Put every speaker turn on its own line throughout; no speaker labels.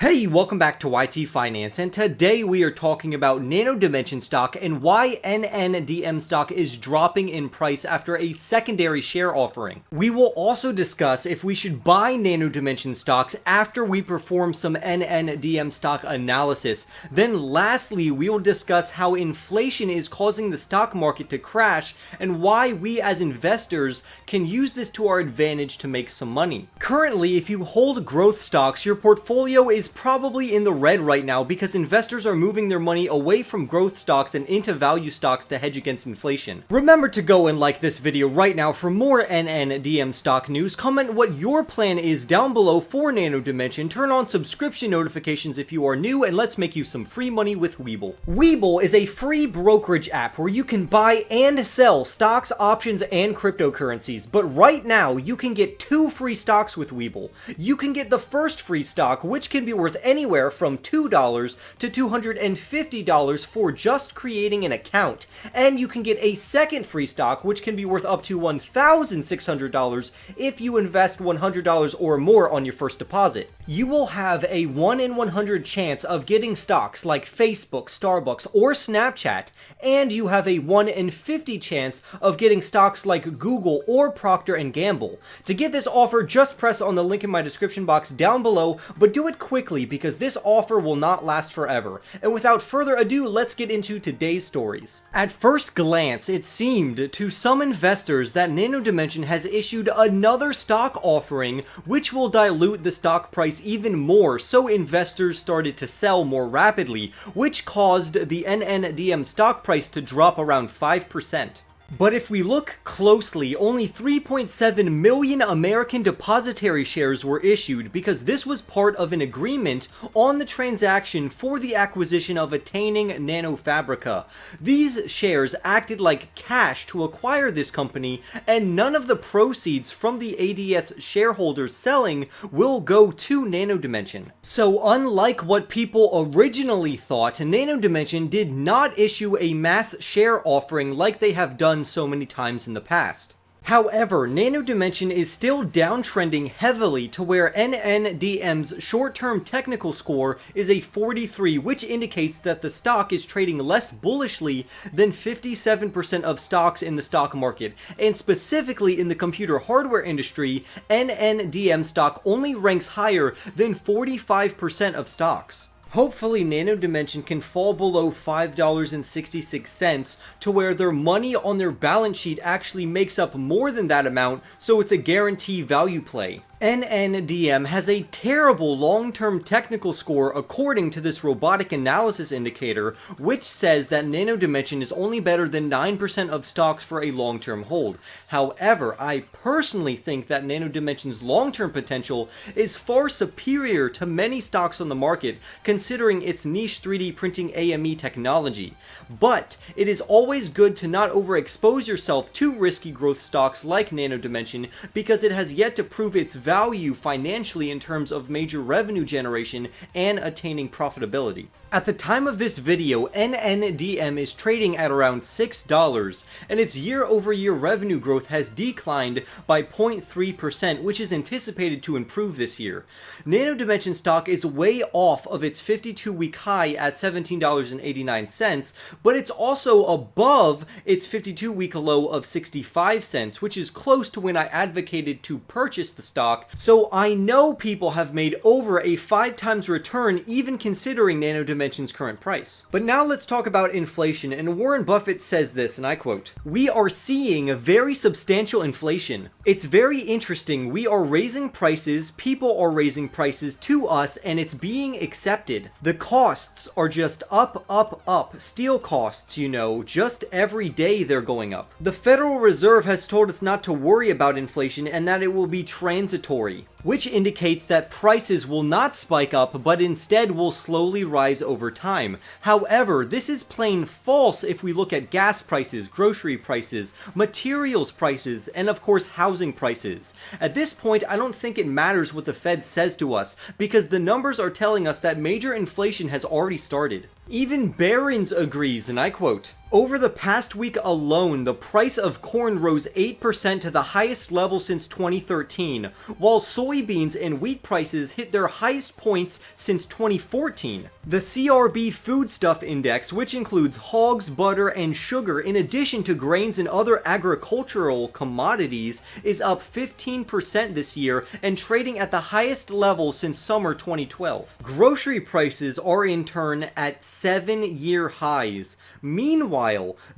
Hey, welcome back to YT Finance, and today we are talking about Nano Dimension stock and why NNDM stock is dropping in price after a secondary share offering. We will also discuss if we should buy Nano Dimension stocks after we perform some NNDM stock analysis. Then lastly, we will discuss how inflation is causing the stock market to crash and why we as investors can use this to our advantage to make some money. Currently, if you hold growth stocks, your portfolio is probably in the red right now because investors are moving their money away from growth stocks and into value stocks to hedge against inflation. Remember to go and like this video right now for more NNDM stock news. Comment what your plan is down below for Nano Dimension. Turn on subscription notifications if you are new, and let's make you some free money with Webull. Webull is a free brokerage app where you can buy and sell stocks, options, and cryptocurrencies. But right now, you can get 2 free stocks with Webull. You can get the first free stock, which can be worth anywhere from $2 to $250 for just creating an account. And you can get a second free stock, which can be worth up to $1,600 if you invest $100 or more on your first deposit. You will have a 1 in 100 chance of getting stocks like Facebook, Starbucks, or Snapchat, and you have a 1 in 50 chance of getting stocks like Google or Procter & Gamble. To get this offer, just press on the link in my description box down below, but do it quickly because this offer will not last forever. And without further ado, let's get into today's stories. At first glance, it seemed to some investors that Nano Dimension has issued another stock offering, which will dilute the stock price even more, so investors started to sell more rapidly, which caused the NNDM stock price to drop around 5%. But if we look closely, only 3.7 million American depositary shares were issued because this was part of an agreement on the transaction for the acquisition of Attaining Nanofabrica. These shares acted like cash to acquire this company, and none of the proceeds from the ADS shareholders selling will go to Nano Dimension. So unlike what people originally thought, Nano Dimension did not issue a mass share offering like they have done so many times in the past. However, Nano Dimension is still downtrending heavily to where NNDM's short-term technical score is a 43, which indicates that the stock is trading less bullishly than 57% of stocks in the stock market. And specifically in the computer hardware industry, NNDM stock only ranks higher than 45% of stocks. Hopefully, Nano Dimension can fall below $5.66 to where their money on their balance sheet actually makes up more than that amount, so it's a guarantee value play. NNDM has a terrible long-term technical score according to this robotic analysis indicator, which says that Nano Dimension is only better than 9% of stocks for a long-term hold. However, I personally think that Nano Dimension's long-term potential is far superior to many stocks on the market, considering its niche 3D printing AME technology. But it is always good to not overexpose yourself to risky growth stocks like Nano Dimension because it has yet to prove its value financially in terms of major revenue generation and attaining profitability. At the time of this video, NNDM is trading at around $6, and its year-over-year revenue growth has declined by 0.3%, which is anticipated to improve this year. Nano Dimension stock is way off of its 52-week high at $17.89, but it's also above its 52-week low of 65 cents, which is close to when I advocated to purchase the stock, so I know people have made over a 5 times return even considering Nano Dimension's current price. But now let's talk about inflation, and Warren Buffett says this, and I quote, "We are seeing a very substantial inflation. It's very interesting. We are raising prices, people are raising prices to us, and it's being accepted. The costs are just up, up, up. Steel costs, you know, just every day they're going up. The Federal Reserve has told us not to worry about inflation and that it will be transitory, which indicates that prices will not spike up, but instead will slowly rise over time. However, this is plain false if we look at gas prices, grocery prices, materials prices, and of course housing prices. At this point, I don't think it matters what the Fed says to us, because the numbers are telling us that major inflation has already started. Even Barron's agrees, and I quote, "Over the past week alone, the price of corn rose 8% to the highest level since 2013, while soybeans and wheat prices hit their highest points since 2014. The CRB Foodstuff Index, which includes hogs, butter, and sugar in addition to grains and other agricultural commodities, is up 15% this year and trading at the highest level since summer 2012. Grocery prices are in turn at 7-year highs. Meanwhile,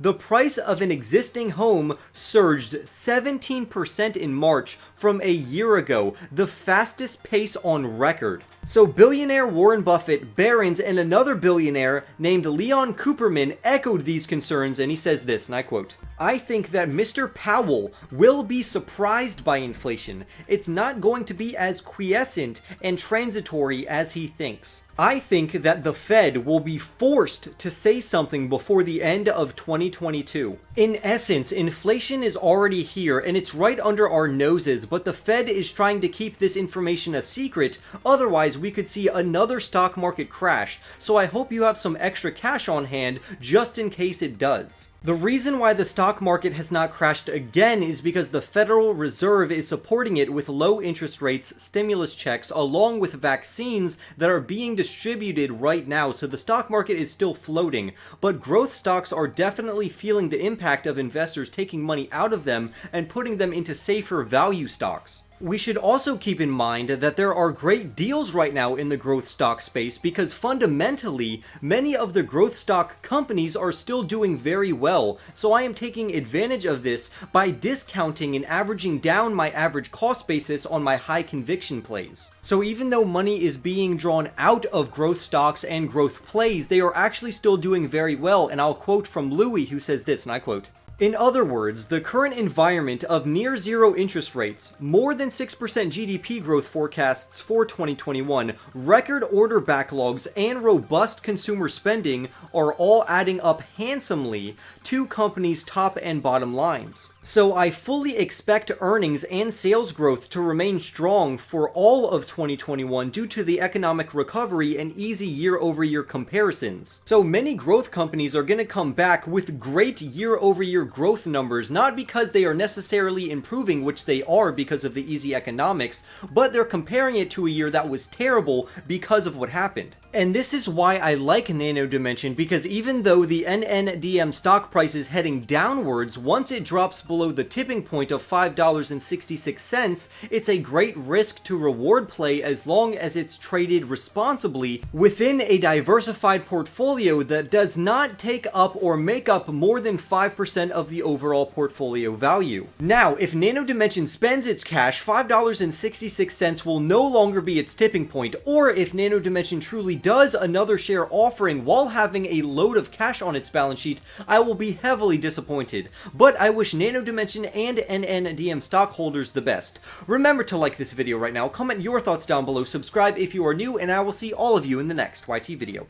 the price of an existing home surged 17% in March from a year ago, the fastest pace on record." So billionaire Warren Buffett, Barron's, and another billionaire named Leon Cooperman echoed these concerns, and he says this, and I quote, "I think that Mr. Powell will be surprised by inflation. It's not going to be as quiescent and transitory as he thinks. I think that the Fed will be forced to say something before the end of 2022. In essence, inflation is already here and it's right under our noses, but the Fed is trying to keep this information a secret, otherwise we could see another stock market crash, so I hope you have some extra cash on hand just in case it does." The reason why the stock market has not crashed again is because the Federal Reserve is supporting it with low interest rates, stimulus checks, along with vaccines that are being distributed right now, so the stock market is still floating, but growth stocks are definitely feeling the impact of investors taking money out of them and putting them into safer value stocks. We should also keep in mind that there are great deals right now in the growth stock space because fundamentally, many of the growth stock companies are still doing very well, so I am taking advantage of this by discounting and averaging down my average cost basis on my high conviction plays. So even though money is being drawn out of growth stocks and growth plays, they are actually still doing very well, and I'll quote from Louis, who says this, and I quote, "In other words, the current environment of near zero interest rates, more than 6% GDP growth forecasts for 2021, record order backlogs, and robust consumer spending are all adding up handsomely to companies' top and bottom lines. So I fully expect earnings and sales growth to remain strong for all of 2021 due to the economic recovery and easy year-over-year comparisons. So many growth companies are going to come back with great year-over-year growth numbers, not because they are necessarily improving, which they are because of the easy economics, but they're comparing it to a year that was terrible because of what happened. And this is why I like Nano Dimension, because even though the NNDM stock price is heading downwards, once it drops below the tipping point of $5.66, it's a great risk to reward play as long as it's traded responsibly within a diversified portfolio that does not take up or make up more than 5% of the overall portfolio value. Now, if Nano Dimension spends its cash, $5.66 will no longer be its tipping point, or if Nano Dimension truly does another share offering while having a load of cash on its balance sheet, I will be heavily disappointed. But I wish Nano Dimension and NNDM stockholders the best. Remember to like this video right now, comment your thoughts down below, subscribe if you are new, and I will see all of you in the next YT video.